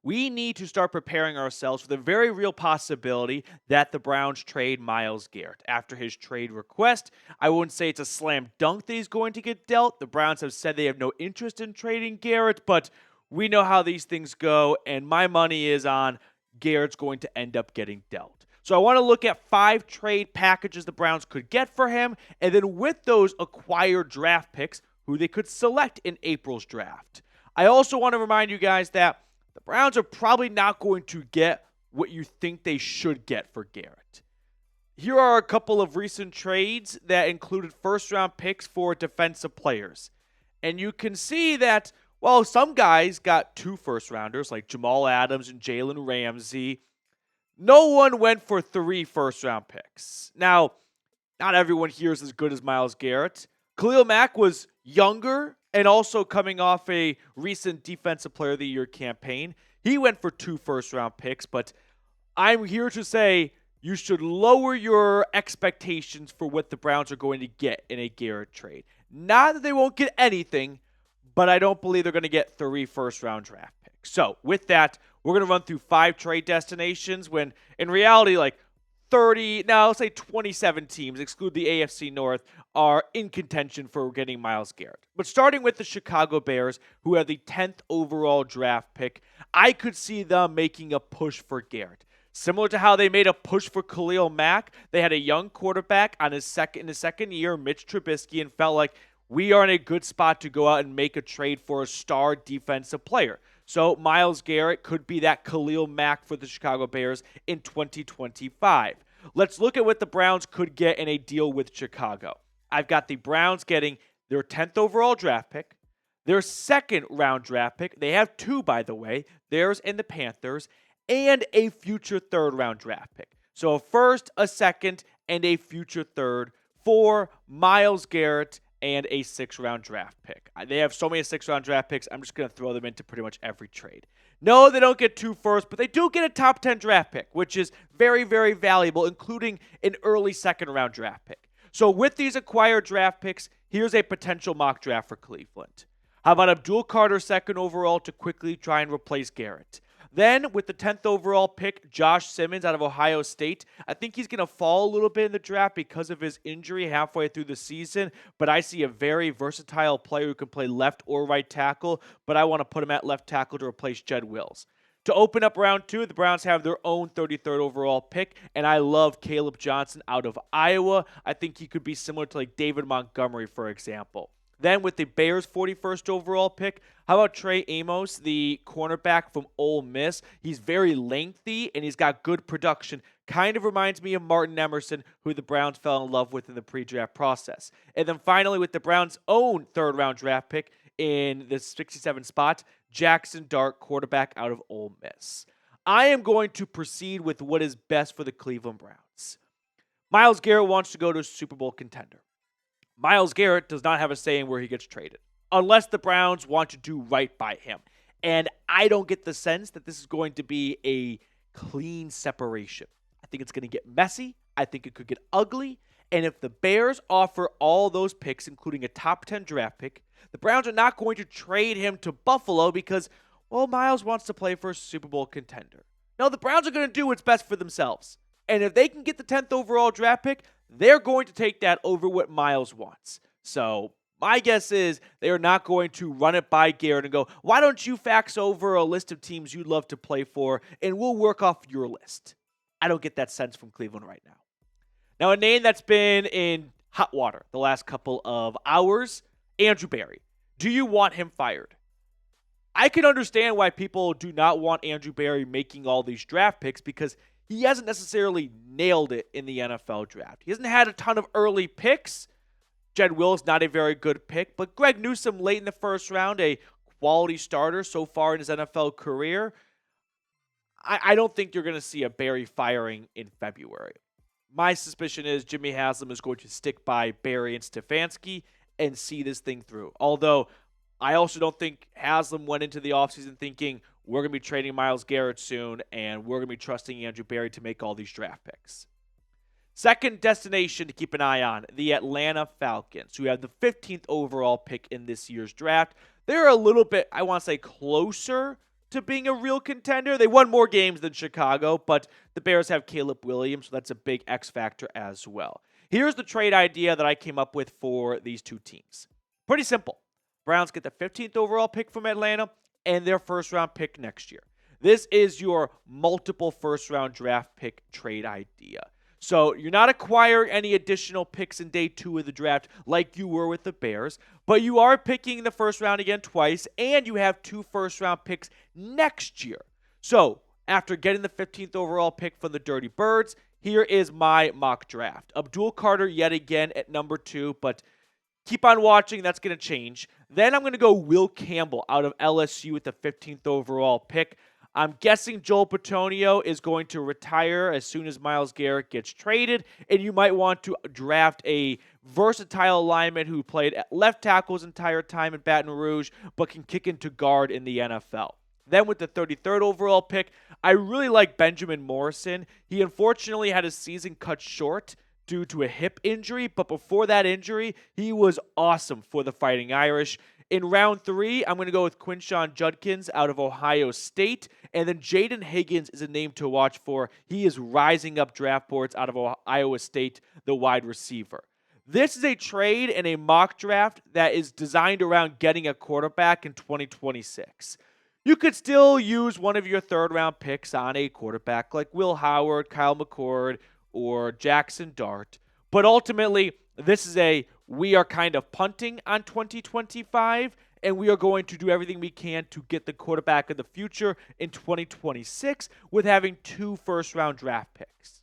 we need to start preparing ourselves for the very real possibility that the Browns trade Myles Garrett. After his trade request, I wouldn't say it's a slam dunk that he's going to get dealt. The Browns have said they have no interest in trading Garrett, but we know how these things go, and my money is on Garrett's going to end up getting dealt. So I want to look at 5 trade packages the Browns could get for him, and then with those acquired draft picks, who they could select in April's draft. I also want to remind you guys that the Browns are probably not going to get what you think they should get for Garrett. Here are a couple of recent trades that included first-round picks for defensive players. And you can see that, well, some guys got 2 first-rounders like Jamal Adams and Jalen Ramsey. No one went for 3 first-round picks. Now, not everyone here is as good as Myles Garrett. Khalil Mack was younger and also coming off a recent Defensive Player of the Year campaign. He went for 2 first-round picks, but I'm here to say you should lower your expectations for what the Browns are going to get in a Garrett trade. Not that they won't get anything, but I don't believe they're going to get 3 first-round draft picks. So with that, we're going to run through 5 trade destinations when in reality, like 27 teams, exclude the AFC North, are in contention for getting Myles Garrett. But starting with the Chicago Bears, who have the 10th overall draft pick, I could see them making a push for Garrett. Similar to how they made a push for Khalil Mack, they had a young quarterback in his second year, Mitch Trubisky, and felt like we are in a good spot to go out and make a trade for a star defensive player. So Myles Garrett could be that Khalil Mack for the Chicago Bears in 2025. Let's look at what the Browns could get in a deal with Chicago. I've got the Browns getting their 10th overall draft pick, their second round draft pick. They have 2, by the way, theirs and the Panthers, and a future third round draft pick. So a first, a second, and a future third for Myles Garrett and a 6th-round draft pick. They have so many 6th-round draft picks, I'm just going to throw them into pretty much every trade. No, they don't get 2 firsts, but they do get a top 10 draft pick, which is very, very valuable, including an early 2nd-round draft pick. So with these acquired draft picks, here's a potential mock draft for Cleveland. How about Abdul Carter 2nd overall to quickly try and replace Garrett? Then, with the 10th overall pick, Josh Simmons out of Ohio State. I think he's going to fall a little bit in the draft because of his injury halfway through the season, but I see a very versatile player who can play left or right tackle, but I want to put him at left tackle to replace Jed Wills. To open up round 2, the Browns have their own 33rd overall pick, and I love Caleb Johnson out of Iowa. I think he could be similar to like David Montgomery, for example. Then with the Bears' 41st overall pick, how about Trey Amos, the cornerback from Ole Miss? He's very lengthy, and he's got good production. Kind of reminds me of Martin Emerson, who the Browns fell in love with in the pre-draft process. And then finally, with the Browns' own 3rd-round draft pick in the 67th spot, Jackson Dart, quarterback out of Ole Miss. I am going to proceed with what is best for the Cleveland Browns. Myles Garrett wants to go to a Super Bowl contender. Myles Garrett does not have a say in where he gets traded, unless the Browns want to do right by him. And I don't get the sense that this is going to be a clean separation. I think it's going to get messy. I think it could get ugly. And if the Bears offer all those picks, including a top 10 draft pick, the Browns are not going to trade him to Buffalo because, well, Myles wants to play for a Super Bowl contender. No, the Browns are going to do what's best for themselves. And if they can get the 10th overall draft pick, they're going to take that over what Myles wants. So my guess is they are not going to run it by Garrett and go, why don't you fax over a list of teams you'd love to play for, and we'll work off your list. I don't get that sense from Cleveland right now. Now, a name that's been in hot water the last couple of hours, Andrew Berry. Do you want him fired? I can understand why people do not want Andrew Berry making all these draft picks because he hasn't necessarily nailed it in the NFL draft. He hasn't had a ton of early picks. Jed Wills, not a very good pick, but Greg Newsome late in the 1st round, a quality starter so far in his NFL career. I don't think you're going to see a Berry firing in February. My suspicion is Jimmy Haslam is going to stick by Berry and Stefanski and see this thing through. Although I also don't think Haslam went into the offseason thinking we're going to be trading Myles Garrett soon and we're going to be trusting Andrew Berry to make all these draft picks. Second destination to keep an eye on, the Atlanta Falcons, who have the 15th overall pick in this year's draft. They're a little bit, I want to say, closer to being a real contender. They won more games than Chicago, but the Bears have Caleb Williams, so that's a big X factor as well. Here's the trade idea that I came up with for these two teams. Pretty simple. Browns get the 15th overall pick from Atlanta and their first round pick next year. This is your multiple first round draft pick trade idea. So you're not acquiring any additional picks in day 2 of the draft like you were with the Bears, but you are picking the first round again twice, and you have 2 first round picks next year. So after getting the 15th overall pick from the Dirty Birds, here is my mock draft. Abdul Carter yet again at number 2, but keep on watching. That's going to change. Then I'm going to go Will Campbell out of LSU with the 15th overall pick. I'm guessing Joel Bitonio is going to retire as soon as Myles Garrett gets traded, and you might want to draft a versatile lineman who played at left tackle his entire time in Baton Rouge, but can kick into guard in the NFL. Then with the 33rd overall pick, I really like Benjamin Morrison. He unfortunately had his season cut short due to a hip injury, but before that injury, he was awesome for the Fighting Irish. In round 3, I'm going to go with Quinshon Judkins out of Ohio State, and then Jaden Higgins is a name to watch for. He is rising up draft boards out of Iowa State, the wide receiver. This is a trade and a mock draft that is designed around getting a quarterback in 2026. You could still use one of your third-round picks on a quarterback like Will Howard, Kyle McCord, or Jackson Dart. But ultimately, this is we are kind of punting on 2025, and we are going to do everything we can to get the quarterback of the future in 2026 with having 2 first-round draft picks.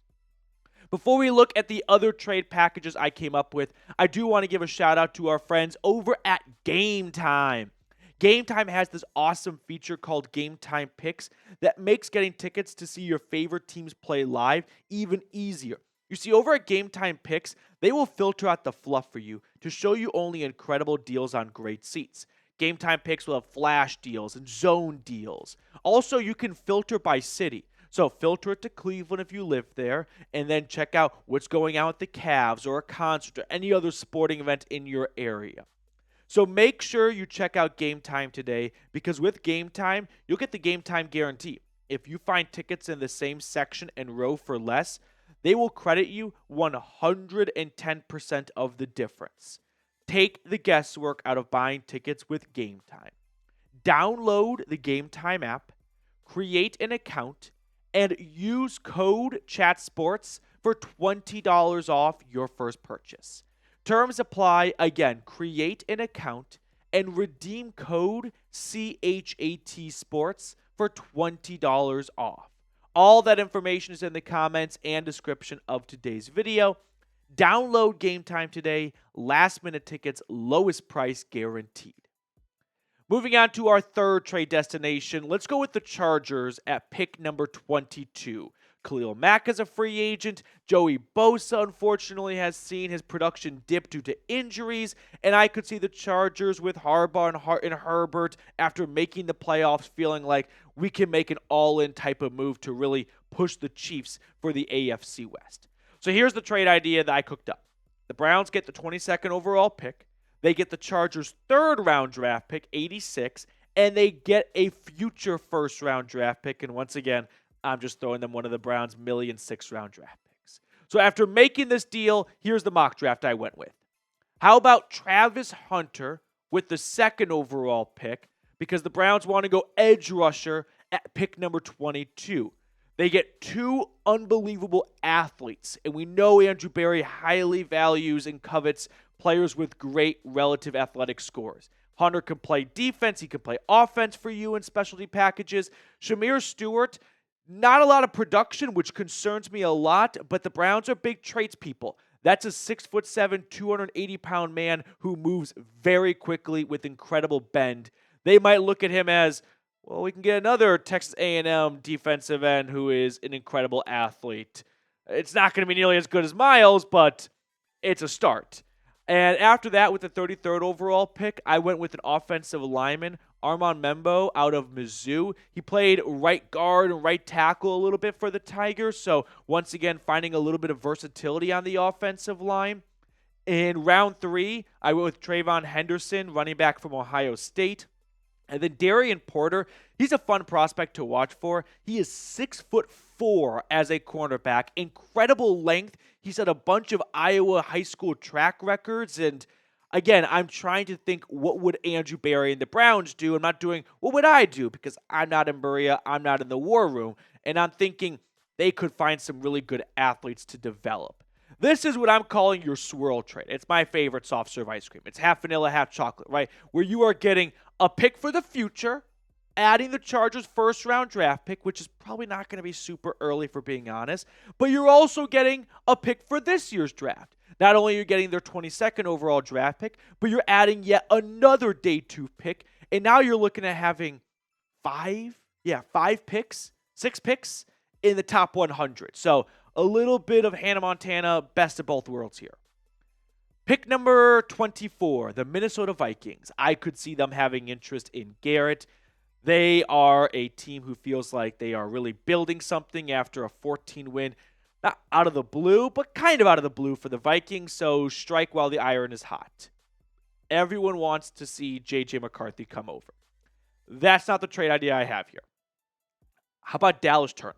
Before we look at the other trade packages I came up with, I do want to give a shout-out to our friends over at Game Time. Game Time has this awesome feature called Game Time Picks that makes getting tickets to see your favorite teams play live even easier. You see, over at Game Time Picks, they will filter out the fluff for you to show you only incredible deals on great seats. Game Time Picks will have flash deals and zone deals. Also, you can filter by city. So filter it to Cleveland if you live there, and then check out what's going on with the Cavs or a concert or any other sporting event in your area. So make sure you check out Game Time today, because with Game Time, you'll get the Game Time guarantee. If you find tickets in the same section and row for less, they will credit you 110% of the difference. Take the guesswork out of buying tickets with Game Time. Download the Game Time app, create an account, and use code CHATSPORTS for $20 off your first purchase. Terms apply. Again, create an account and redeem code CHAT Sports for $20 off. All that information is in the comments and description of today's video. Download Game Time today. Last minute tickets, lowest price guaranteed. Moving on to our third trade destination, let's go with the Chargers at pick number 22. Khalil Mack is a free agent. Joey Bosa, unfortunately, has seen his production dip due to injuries, and I could see the Chargers with Harbaugh and Herbert after making the playoffs feeling like we can make an all-in type of move to really push the Chiefs for the AFC West. So here's the trade idea that I cooked up. The Browns get the 22nd overall pick. They get the Chargers' third-round draft pick, 86, and they get a future first-round draft pick. And once again, I'm just throwing them one of the Browns' million sixth-round draft picks. So after making this deal, here's the mock draft I went with. How about Travis Hunter with the second overall pick, because the Browns want to go edge rusher at pick number 22. They get 2 unbelievable athletes, and we know Andrew Berry highly values and covets players with great relative athletic scores. Hunter can play defense. He can play offense for you in specialty packages. Shamir Stewart, not a lot of production, which concerns me a lot, but the Browns are big traits people. That's a 6'7", 280-pound man who moves very quickly with incredible bend. They might look at him as, well, we can get another Texas A&M defensive end who is an incredible athlete. It's not going to be nearly as good as Myles, but it's a start. And after that, with the 33rd overall pick, I went with an offensive lineman, Armand Membo out of Mizzou. He played right guard and right tackle a little bit for the Tigers, so once again, finding a little bit of versatility on the offensive line. In round 3, I went with Trayvon Henderson, running back from Ohio State. And then Darian Porter, he's a fun prospect to watch for. He is 6'4" as a cornerback, incredible length. He's had a bunch of Iowa high school track records. And again, I'm trying to think, what would Andrew Berry and the Browns do? I'm not doing what would I do, because I'm not in Berea, I'm not in the war room. And I'm thinking they could find some really good athletes to develop. This is what I'm calling your swirl trade. It's my favorite soft serve ice cream. It's half vanilla, half chocolate, right? Where you are getting a pick for the future, adding the Chargers' first-round draft pick, which is probably not going to be super early, for being honest, but you're also getting a pick for this year's draft. Not only are you getting their 22nd overall draft pick, but you're adding yet another day 2 pick, and now you're looking at having six picks in the top 100. So a little bit of Hannah Montana, best of both worlds here. Pick number 24, the Minnesota Vikings. I could see them having interest in Garrett. They are a team who feels like they are really building something after a 14-win, not out of the blue, but kind of out of the blue for the Vikings, so strike while the iron is hot. Everyone wants to see J.J. McCarthy come over. That's not the trade idea I have here. How about Dallas Turner?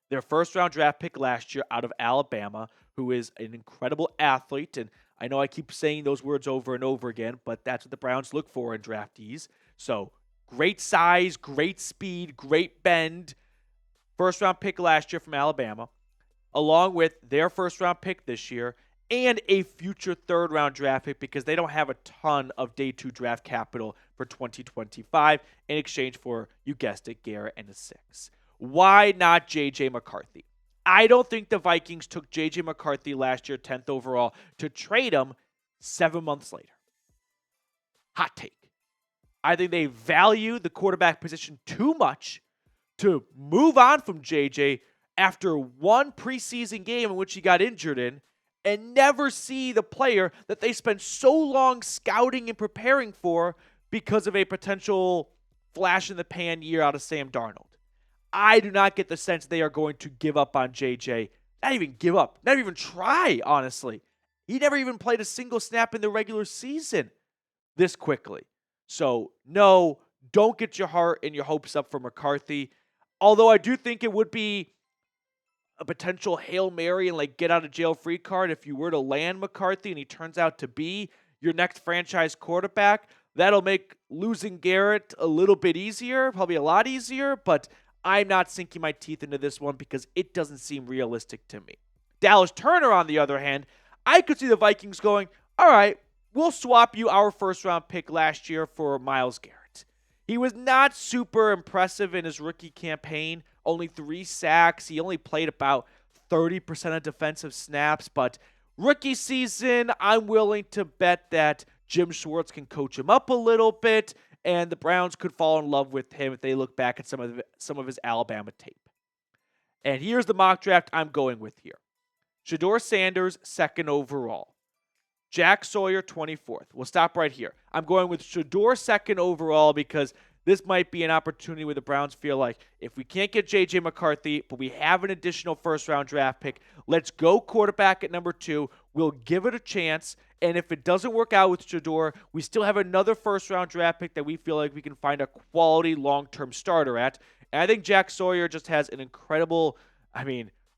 Their first-round draft pick last year out of Alabama, who is an incredible athlete, and I know I keep saying those words over and over again, but that's what the Browns look for in draftees. So great size, great speed, great bend. First-round pick last year from Alabama, along with their first-round pick this year and a future third-round draft pick, because they don't have a ton of day 2 draft capital for 2025 in exchange for, you guessed it, Garrett and a 6. Why not J.J. McCarthy? I don't think the Vikings took J.J. McCarthy last year, 10th overall, to trade him 7 months later. Hot take. I think they value the quarterback position too much to move on from J.J. after one preseason game in which he got injured in, and never see the player that they spent so long scouting and preparing for because of a potential flash-in-the-pan year out of Sam Darnold. I do not get the sense they are going to give up on JJ. Not even give up. Not even try, honestly. He never even played a single snap in the regular season this quickly. So, no, don't get your heart and your hopes up for McCarthy. Although I do think it would be a potential Hail Mary and like get out of jail free card if you were to land McCarthy and he turns out to be your next franchise quarterback. That'll make losing Garrett a little bit easier, probably a lot easier, but I'm not sinking my teeth into this one because it doesn't seem realistic to me. Dallas Turner, on the other hand, I could see the Vikings going, all right, we'll swap you our first-round pick last year for Myles Garrett. He was not super impressive in his rookie campaign, only 3 sacks. He only played about 30% of defensive snaps, but rookie season, I'm willing to bet that Jim Schwartz can coach him up a little bit, and the Browns could fall in love with him if they look back at some of his Alabama tape. And here's the mock draft I'm going with here. Shedeur Sanders, 2nd overall. Jack Sawyer, 24th. We'll stop right here. I'm going with Shedeur 2nd overall because this might be an opportunity where the Browns feel like if we can't get J.J. McCarthy, but we have an additional first-round draft pick, let's go quarterback at number 2. We'll give it a chance. And if it doesn't work out with Shedeur, we still have another first-round draft pick that we feel like we can find a quality long-term starter at. And I think Jack Sawyer just has an incredible,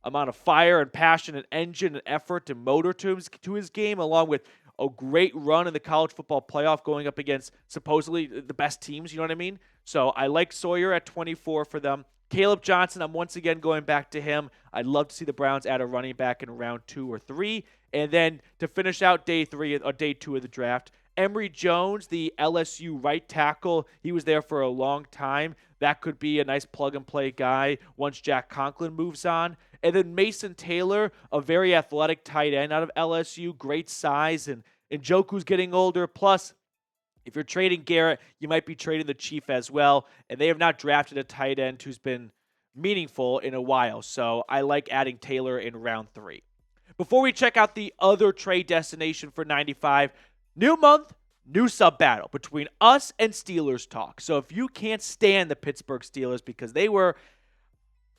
amount of fire and passion and engine and effort and motor to his game, along with a great run in the college football playoff going up against supposedly the best teams, you know what I mean? So I like Sawyer at 24 for them. Caleb Johnson, I'm once again going back to him. I'd love to see the Browns add a running back in round 2 or 3. And then to finish out day 2 of the draft, Emory Jones, the LSU right tackle, he was there for a long time. That could be a nice plug-and-play guy once Jack Conklin moves on. And then Mason Taylor, a very athletic tight end out of LSU, great size, and Njoku's getting older. Plus, if you're trading Garrett, you might be trading the Chief as well. And they have not drafted a tight end who's been meaningful in a while. So I like adding Taylor in round 3. Before we check out the other trade destination for 95, new month, new sub battle between us and Steelers talk. So if you can't stand the Pittsburgh Steelers because they were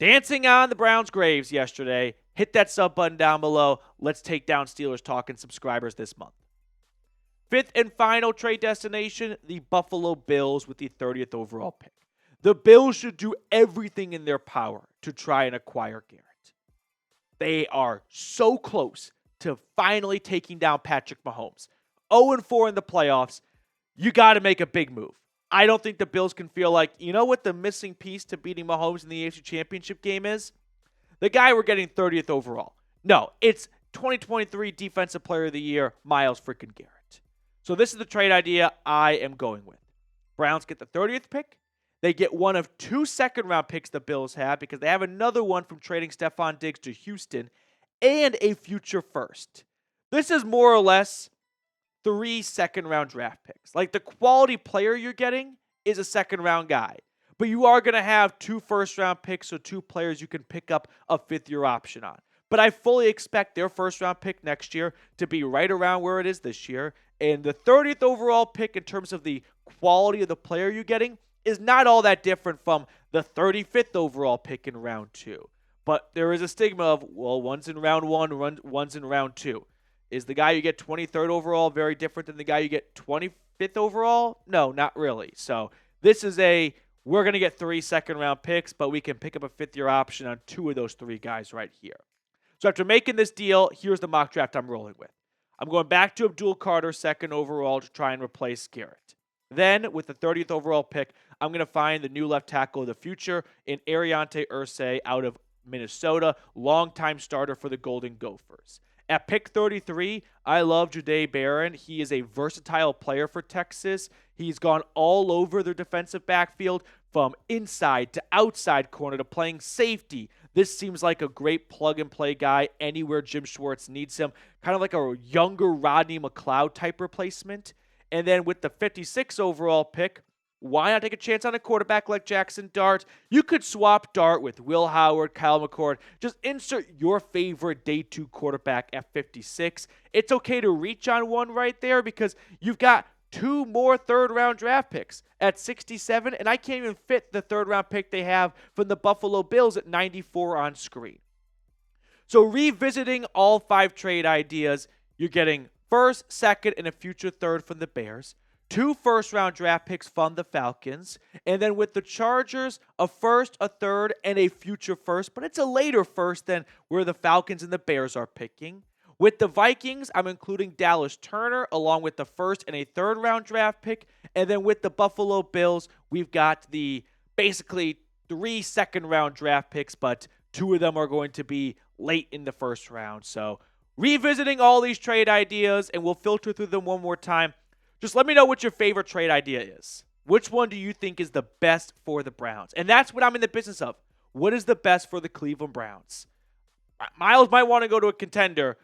dancing on the Browns' graves yesterday, hit that sub button down below. Let's take down Steelers talk and subscribers this month. fifth and final trade destination, the Buffalo Bills with the 30th overall pick. The Bills should do everything in their power to try and acquire Garrett. They are so close to finally taking down Patrick Mahomes. 0-4 in the playoffs. You got to make a big move. I don't think the Bills can feel like, you know what the missing piece to beating Mahomes in the AFC Championship game is? The guy we're getting 30th overall. No, it's 2023 Defensive Player of the Year, Myles freaking Garrett. So this is the trade idea I am going with. Browns get the 30th pick. They get one of 2 second-round picks the Bills have because they have another one from trading Stephon Diggs to Houston and a future first. This is more or less 3 second-round draft picks. Like, the quality player you're getting is a second-round guy. But you are going to have 2 first-round picks, so 2 players you can pick up a fifth-year option on. But I fully expect their first-round pick next year to be right around where it is this year. And the 30th overall pick in terms of the quality of the player you're getting is not all that different from the 35th overall pick in round 2. But there is a stigma of, well, one's in round 1, one's in round 2. Is the guy you get 23rd overall very different than the guy you get 25th overall? No, not really. So this is we're going to get 3 second-round picks, but we can pick up a fifth-year option on 2 of those 3 guys right here. So after making this deal, here's the mock draft I'm rolling with. I'm going back to Abdul Carter, 2nd overall, to try and replace Garrett. Then, with the 30th overall pick, I'm going to find the new left tackle of the future in Ariante Irsay out of Minnesota, longtime starter for the Golden Gophers. At pick 33, I love Jahdae Barron. He is a versatile player for Texas. He's gone all over their defensive backfield, from inside to outside corner to playing safety. This seems like a great plug-and-play guy anywhere Jim Schwartz needs him. Kind of like a younger Rodney McLeod type replacement. And then with the 56th overall pick, why not take a chance on a quarterback like Jackson Dart? You could swap Dart with Will Howard, Kyle McCord. Just insert your favorite day 2 quarterback at 56. It's okay to reach on one right there because you've got 2 more third-round draft picks at 67, and I can't even fit the third-round pick they have from the Buffalo Bills at 94 on screen. So revisiting all 5 trade ideas, you're getting first, second, and a future third from the Bears, 2 first-round draft picks from the Falcons, and then with the Chargers, a first, a third, and a future first, but it's a later first than where the Falcons and the Bears are picking. With the Vikings, I'm including Dallas Turner along with the first and a third-round draft pick, and then with the Buffalo Bills, we've got the basically 3 second-round draft picks, but 2 of them are going to be late in the first round. So revisiting all these trade ideas, and we'll filter through them one more time. Just let me know what your favorite trade idea is. Which one do you think is the best for the Browns? And that's what I'm in the business of. What is the best for the Cleveland Browns? Myles might want to go to a contender.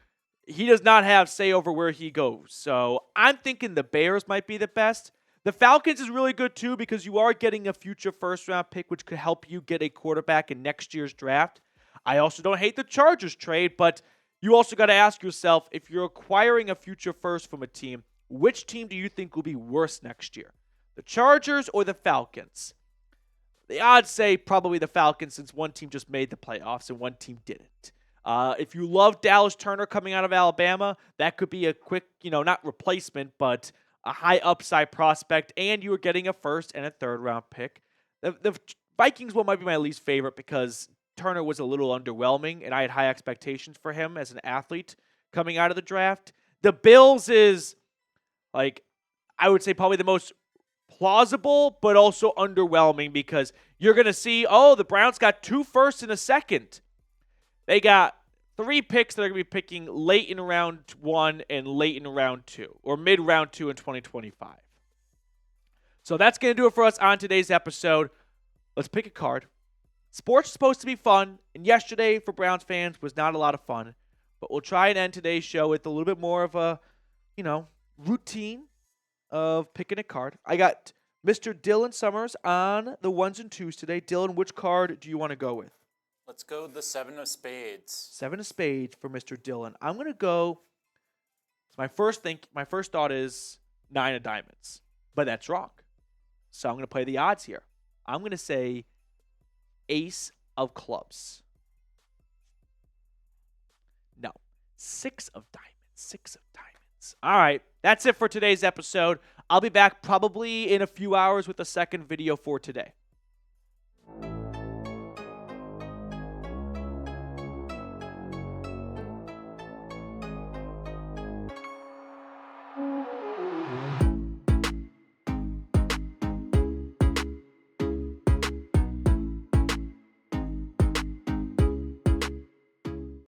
He does not have say over where he goes. So I'm thinking the Bears might be the best. The Falcons is really good too because you are getting a future first-round pick, which could help you get a quarterback in next year's draft. I also don't hate the Chargers trade, but you also got to ask yourself, if you're acquiring a future first from a team, which team do you think will be worse next year? The Chargers or the Falcons? The odds say probably the Falcons, since one team just made the playoffs and one team didn't. If you love Dallas Turner coming out of Alabama, that could be a quick, not replacement, but a high upside prospect, and you are getting a first and a third round pick. The Vikings one might be my least favorite because Turner was a little underwhelming, and I had high expectations for him as an athlete coming out of the draft. The Bills is, I would say probably the most plausible, but also underwhelming because you're going to see, the Browns got 2 firsts and a second. They got 3 picks that are going to be picking late in round 1 and late in round 2, or mid-round 2 in 2025. So that's going to do it for us on today's episode. Let's pick a card. Sports is supposed to be fun, and yesterday for Browns fans was not a lot of fun, but we'll try and end today's show with a little bit more of a, routine of picking a card. I got Mr. Dylan Summers on the 1s and 2s today. Dylan, which card do you want to go with? Let's go the 7 of spades. 7 of spades for Mr. Dylan. I'm going to go, my first thought is 9 of diamonds, but that's wrong. So I'm going to play the odds here. I'm going to say ace of clubs. No, 6 of diamonds. 6 of diamonds. All right, that's it for today's episode. I'll be back probably in a few hours with the second video for today.